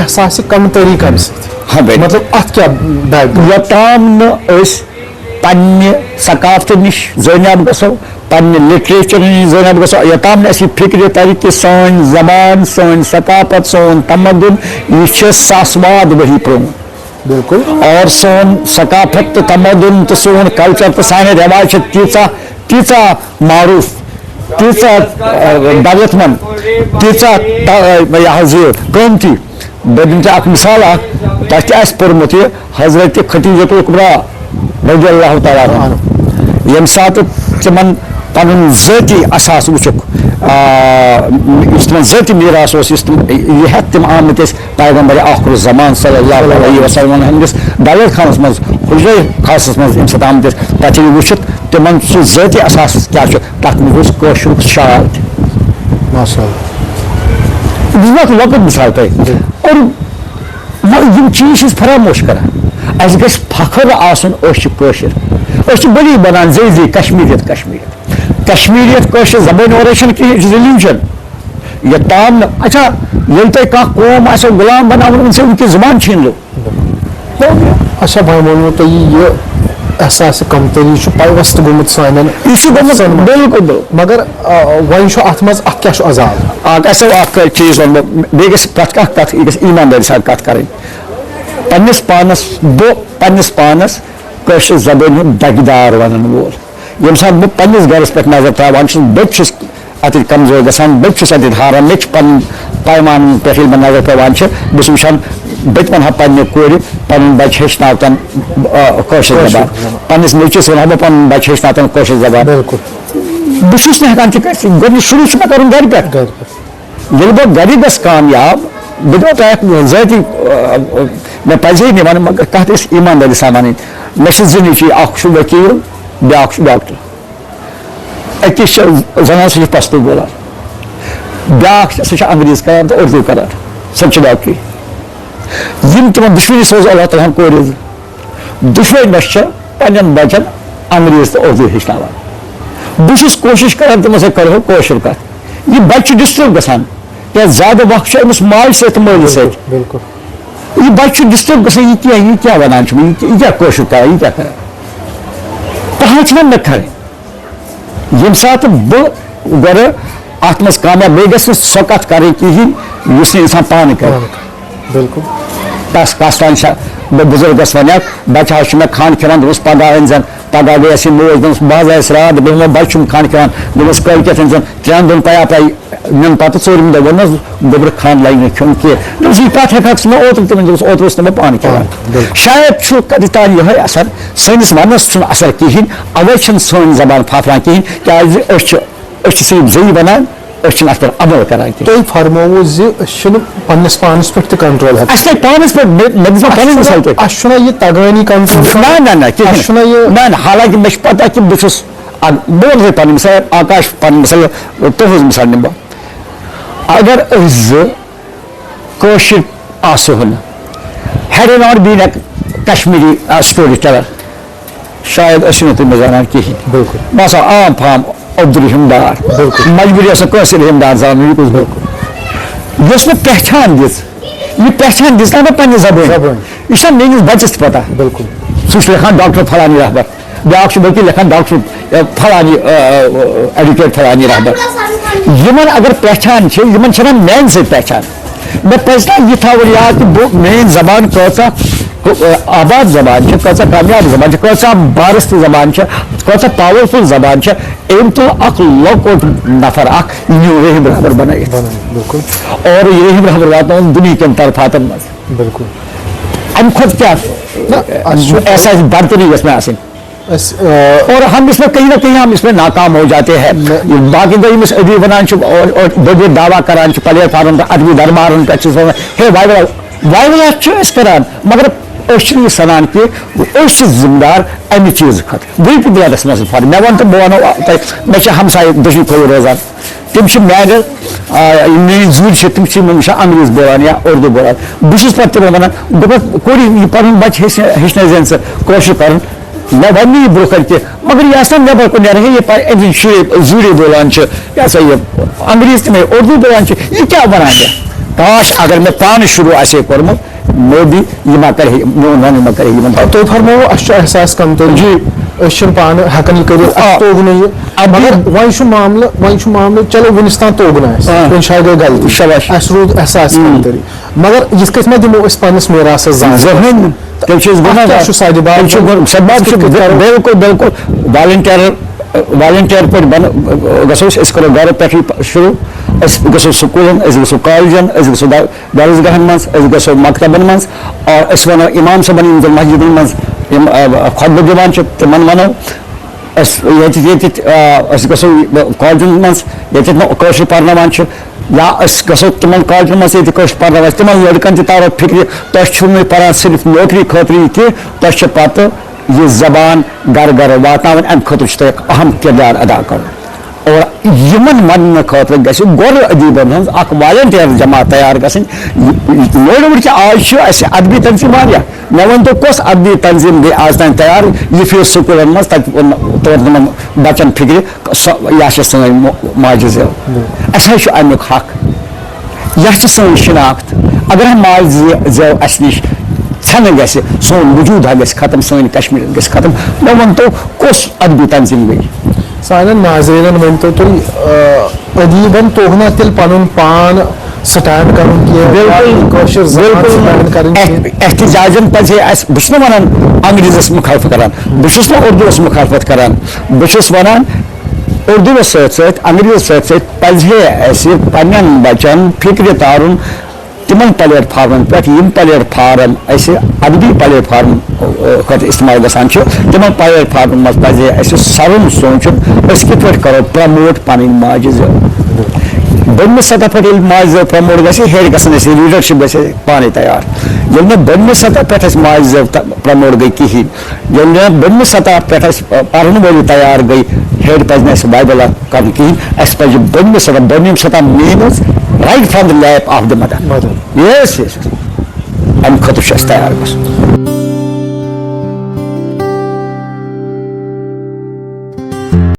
احساس کمتری کمہِ سۭتۍ مطلب اتھ کیٛاہ یوٚتام نہٕ أسۍ پننہِ ثقافتہٕ نِش زٲنیاب گژھو پننہِ لِٹریچر نِش زٲنیاب گژھو یوٚتام نہٕ اَسہِ یہِ فِکرِ تَرِ کہِ سٲنۍ زبان سٲنۍ ثقافت سون تمدُن یہِ چھِ ساسواد ؤری پرٛون بالکل اور سون ثقافت تہٕ تمدُن تہٕ سون کلچر تہٕ سانہِ رٮ۪واج چھِ تیٖژاہ معروٗف تیٖژاہ دولت مند تیٖژاہ یہِ حظ یہِ قۭمتی بہٕ دِمہٕ ژےٚ اکھ مثال اکھ تۄہہِ تہِ آسہِ پوٚرمُت یہِ حضرت خدیجۃ الکبریٰ رضی اللہ تعالیٰ عنہ ییٚمہِ ساتہٕ تِمن پنُن ذٲتی اثاث وٕچھُکھ یُس تِمن ذٲتی میٖراث اوس یُس یہِ ہٮ۪تھ تِم آمٕتۍ ٲسۍ پیغمبر آخر الزمان صلی اللہ علیہ وسلم ہٕنٛدِس دولت خانس منٛز حجرے خاصس منٛز ییٚمہِ ساتہٕ آمٕتۍ ٲسۍ تتہِ یہِ وٕچھِتھ تِمن سُہ ذٲتی اثاث کیٛاہ چھُ تتھ منٛز اوس کٲشرُک شال تہِ ماشاء اللہ دِژ مےٚ اکھ لۄکٕٹ مثال تۄہہِ اور یِم چیٖز چھِ أسۍ فراموش کران اَسہِ گژھِ فخر آسُن أسۍ چھِ کٲشِر أسۍ چھِ بٔڑی بنان زی کشمیٖریت کشمیٖریت کٲشِر زبٲنۍ اورَے چھَنہٕ کِہیٖنۍ یہِ چھِ ریٚلِجن یوٚتام نہٕ اچھا ییٚلہِ تۄہہِ کانٛہہ قوم آسیو غلام بناوُن أمۍ سٕنٛز وٕنکٮ۪س زبان چھِن لو اچھا وۄنۍ ووٚنوٕ تۄہہِ یہِ احساسہِ کمتری چھُ پیوست گوٚمُت سانٮ۪ن یہِ چھُ گوٚمُت بالکل مگر وۄنۍ چھُ اتھ منٛز اتھ کیٛاہ چھُ عذاب اَسہِ اکھ چیٖز وَنہٕ بہٕ بیٚیہِ گژھِ پرٛٮ۪تھ کانٛہہ کتھ یہِ گژھِ ایٖماندٲری سان کتھ کرٕنۍ پننِس پانس کٲشِر زبٲنۍ ہُنٛد دَگدار ونن وول ییٚمہِ ساتہٕ بہٕ پننِس گرس پٮ۪ٹھ نظر تراوان چھُس بہٕ تہِ چھُس اتٮ۪تھ کمزور گژھان بہٕ تہِ چھُس اتٮ۪تھ ہاران مےٚ چھِ پنُن پیمانن پٮ۪ٹھ ییٚلہِ مےٚ نظر پیوان چھِ بہٕ چھُس وٕچھان بہٕ تہِ ونہٕ ہا پننہِ کورِ پنُن بچہِ ہیٚچھناوتن کٲشِر زبان پننِس نیٚچوِس ونہٕ ہا بہٕ پنُن بچہِ ہیٚچھناوتن کٲشِر زبان بہٕ چھُس نہٕ ہٮ۪کان تہِ کٔرِتھ گۄڈنیُک شروع چھُ مےٚ کرُن گرِ پٮ۪ٹھ ییٚلہِ بہٕ گرِ گژھٕ کامیاب بہٕ دِمو تۄہہِ اکھ ذٲتی مےٚ پزِ ہے نہٕ ونُن مگر کتھ ٲسۍ ایٖماندٲری سان ونٕنۍ مےٚ چھِ زٕ نیٚچوۍ اکھ چھُ ؤکیٖل بیاکھ چھُ ڈاکٹر أکِس چھِ زنان سُہ چھِ پستوٗ بولان بیاکھ سۄ چھِ انگریٖز کران تہٕ اردوٗ کران سۄ تہِ چھِ ڈاکٹری یِم تِمن دُشوٕنی سوز اللہ تعالیٰ ہن کورِ دُشوٕنۍ چھِ پننٮ۪ن بچن انگریٖز تہٕ اردوٗ ہیٚچھناوان بہٕ چھُس کوٗشِش کران تِمن سۭتۍ کرہو کٲشُر کتھ یہِ بچہِ چھُ ڈسٹرب گژھان کیٛازِ زیادٕ وقت چھُ أمِس ماجہِ سۭتۍ تہٕ مٲلِس سۭتۍ یہِ بچہِ چھُ ڈسٹرب گژھان یہِ کیٛاہ ونان چھُ یہِ کیٛاہ کٲشُر کران یہِ کیٛاہ کران پہل چھِ مےٚ کَرٕنۍ ییٚمہِ ساتہٕ بہٕ گۄڈٕ اتھ منٛز کامیاب بیٚیہِ گژھِ نہٕ سۄ کتھ کرٕنۍ کِہینۍ یُس نہٕ انسان پانہٕ کرِ بالکل تس کستان چھا بہٕ بُزرگس ونیکھ بچہِ حظ چھُ مےٚ کھنٛڈ کھٮ۪وان دوٚپمس پگاہ أنۍ زن پگاہ گٔے اَسہِ موج دوٚپمس بہٕ حظ آیس راتھ بہٕ ووٚنمو بچہِ چھُم کھنٛڈ کھٮ۪وان دوٚپمس کٲلۍکٮ۪تھ أنۍ زن ترٛٮ۪ن دۄہن پیا نِنہٕ پتہٕ ژوٗرِم دۄہ ووٚنمس دوٚپُکھ کھنٛڈ لگہِ نہٕ کھیوٚن کینٛہہ دوٚپمس یہِ کتھ ہٮ۪ککھ ژٕ مےٚ اوترٕ تہِ ؤنِتھ دوٚپمس اوترٕ اوس نہٕ مےٚ پانہٕ کھٮ۪وان شاید چھُ کتہِ تانۍ یِہوے اثر سٲنِس وننس چھُنہٕ اثر کِہینۍ اوے چھنہٕ سٲنۍ زبان پھاپھران کِہینۍ کیٛازِ أسۍ چھِ صرف زٔیی ونان أسۍ چھِنہٕ اتھ پٮ۪ٹھ عمل کران کینٛہہ تۄہہِ فرمووُ زِ أسۍ چھِنہٕ پننِس پانس پٮ۪ٹھ تہِ کنٹرول ہٮ۪کان اَسہِ لگہِ پانس پٮ۪ٹھ مےٚ دِژ پنٕنۍ مثال تۄہہِ اَسہِ چھُنہ یہِ تگٲنی کنٹرول نہ کِہینۍ نہ حالانکہ مےٚ چھُ پتہ کہِ بہٕ چھُس بہٕ ونہٕ تۄہہِ پنٕنۍ مثال آکاش پنٕنۍ مثال تُہنٛز مثال نِمہٕ بہٕ اگر أسۍ زٕ کٲشِر آسہو نہٕ had a not been a Kashmiri story teller شاید ٲسِو نہٕ تُہۍ مےٚ زانان کِہینۍ بالکل بہٕ آسہٕ ہا عام فام عبدُل رحیم ڈار مجبوٗری ٲس نہٕ کٲنٛسہِ رحیم ڈار زانُن یہِ کُس بالکل یۄس مےٚ پہچان دِژ یہِ پہچان دِژ نا مےٚ پننہِ زبٲنۍ یہِ چھا میٲنِس بچس تہِ پتہ بالکل سُہ چھُ لیکھان ڈاکٹر فلانی رہبر بیاکھ چھُ وکیٖل لیکھان ڈاکٹر فلانی ایڈوکیٹ فلانی رہبر یِمن اگر پہچان چھِ یِمن چھنہ میانہِ سۭتۍ پہچان مےٚ پزِ نا یہِ تھاوُن یاد کہِ بہٕ میٲنۍ زبان کۭژاہ آباد زبان چھِ کۭژاہ کامیاب زبان چھِ کۭژاہ بارستہٕ زبان چھِ کۭژاہ پاورفُل زبان چھِ أمۍ تُل اکھ لۄکُٹ نفر اکھ نیوٗ رحیم رہبر بنٲیِتھ اور یہِ رحیم رہبر واتنووُن دُنہیٖکٮ۪ن طرفاتن منٛز بالکل امہِ کھۄتہٕ کیٛاہ ایسا برتری گژھِ مےٚ آسٕنۍ اور ہم اس میں کہیں نہ کہیں ہم اس میں ناکام ہو جاتے ہیں باقی گئی ییٚمِس ابھی ونان چھِ اور بٔڑۍ دعوا کران چھِ پلیٹ فارمن پٮ۪ٹھ ادبی دربارن پٮ۪ٹھ چھِ ونان ہے وایولا چھِ أسۍ کران مگر أسۍ چھِنہٕ یہِ سنان کہِ أسۍ چھِ ذمہٕ دار امہِ چیٖزٕ خٲطرٕ بیٚیہِ تہِ دِلس منٛز فرق مےٚ ووٚن تہٕ بہٕ ونو تۄہہِ مےٚ چھِ ہمساے دٔچھِنۍ کھوٚوُر روزان تِم چھِ میانہِ یِم میٲنۍ زُرۍ چھِ تِم چھِ یِمن وٕچھان انگریٖز بولان یا اردوٗ بولان بہٕ چھُس پتہٕ تِمن ونان دوٚپُکھ کورِ یہِ پنُن بچہِ ہیٚچھنٲیزٮ۪ن ژٕ کٲشُر کرُن مےٚ وَنہٕ نہٕ یہِ برونٛہہ کَنہِ کینٛہہ مگر یہِ آسہِ نا نٮ۪بر کُن نیران ہے یہِ أمۍ سٕنٛدۍ شُرۍ زوٗرے بولان چھِ یہِ ہسا یہِ انگریٖز تہِ اردوٗ بولان چھِ یہِ کیٛاہ وَنان مےٚ کاش اگر مےٚ پانہٕ شروع آسہِ کوٚرمُت مے بی یہِ ما کرِ میون ونُن ما کرِ یِمن تُہۍ فرمٲوٕ اَسہِ چھُ احساس کمتری جی أسۍ چھِنہٕ پانہٕ ہٮ۪کان یہِ کٔرِتھ اَسہِ توٚگ نہٕ یہِ مگر وۄنۍ چھُ معاملہٕ چلو وُنِس تام توٚگ نہٕ اَسہِ کُنہِ جایہِ گٔے غلطی اَسہِ روٗد احساس کمتری مگر یِتھ کٔنۍ ما دِمو أسۍ پنٛنِس میراثس زٕہٕنۍ تیٚلہِ چھِ أسۍ بالکل بالکل والنٹیر پٲٹھۍ گژھو أسۍ کرو گرٕ پٮ۪ٹھٕے شروٗع أسۍ گژھو سکوٗلن أسۍ گژھو کالجن أسۍ گژھو درسگاہن منٛز أسۍ گژھو مکتبن منٛز اور أسۍ ونو امام صٲبن یِم زن مسجدن منٛز یِم خۄطبہٕ دِوان چھِ تِمن ونو أسۍ ییٚتہِ أسۍ گژھو کالجن منٛز ییٚتہِ نہٕ کٲشُر پرناوان چھِ یا أسۍ گژھو تِمن کالجن منٛز ییٚتہِ کٲشُر پرناوان چھِ تِمن لڑکن تہِ تارو فکرِ تۄہہِ چھُو نہٕ پران صرف نوکری خٲطرٕ یہِ کینٛہہ تۄہہِ چھِ پتہٕ یہ زبان گھر گھر واتناوٕنۍ امہِ خٲطرٕ چھُ تۄہہِ اہم کردار ادا کرُن اور یِمن وننہٕ خٲطرٕ گژھِ گۄڈٕ ادیٖبن ہٕنٛز اکھ والنٹیر جماعت تیار گژھٕنۍ لوڑ چھِ آز چھُ اَسہِ ادبی تنظیٖم واریاہ مےٚ ؤنۍتو کۄس ادبی تنظیٖم گٔے آز تام تیار یہِ پھِر سکوٗلن منٛز تتہِ توٚر تِمن بچن فکرِ یہِ چھِ سٲنۍ ماجہِ زٮ۪و اَسہِ حظ چھُ امیُک حق یہِ چھِ سٲنۍ شناخت اگر ماجہِ زٮ۪و اَسہِ نِش ژھٮ۪نہٕ گژھِ سون وجوٗد ہا گژھِ ختم سٲنۍ کشمیٖر گژھِ ختم مےٚ ؤنۍتو کۄس ادبی تنظیٖم گٔے سانٮ۪ن ناظریٖنن ؤنۍتو تُہۍ ادیٖبن توٚگ نا تیٚلہِ پنُن پان سٹینڈ کرُن کینٛہہ کٲشِر زبان کرٕنۍ احتجاجن پزِ ہے اَسہِ بہٕ چھُس نہٕ ونان انگریٖزس مُخالفت کران بہٕ چھُس نہٕ اردوٗوس مُخالفت کران بہٕ چھُس ونان اردوٗوس سۭتۍ سۭتۍ انگریٖزس سۭتۍ سۭتۍ پزِ ہے اَسہِ پننٮ۪ن بچن فکرِ تارُن تِمن پلیٹ فارمن پٮ۪ٹھ یِم پلیٹ فارم اَسہِ ادبی پلیٹ فارم خٲطرٕ استعمال گژھان چھِ تِمن پلیٹ فارمن منٛز پزِ ہے اَسہِ سرُن سونٛچُن أسۍ کِتھ پٲٹھۍ کرو پرموٹ پنٕنۍ ماجہِ زٮ۪و بٔڑمِس سطح پٮ۪ٹھ ییٚلہِ ماجہِ زٮ۪و پرموٹ گژھِ ہیٚرِ گژھن اَسہِ لیٖڈرشِپ گژھِ پانے تیار ییٚلہِ نہٕ بٔڑمِس سطح پٮ۪ٹھ اَسہِ ماجہِ زٮ۪و پرموٹ گٔے کِہینۍ ییٚلہِ نہٕ بٔڑمِس سطح پٮ۪ٹھ اَسہِ پرن وٲلۍ تیار گٔے ہیٚرِ پزِ نہٕ اَسہِ بایبل کرُن کِہینۍ اَسہِ پزِ بٔڑمِس سطح بٔڑِم سطح means right from the lap of the mother. Yes. اَمہِ خٲطرٕ چھُ اَسہِ تیار گژھُن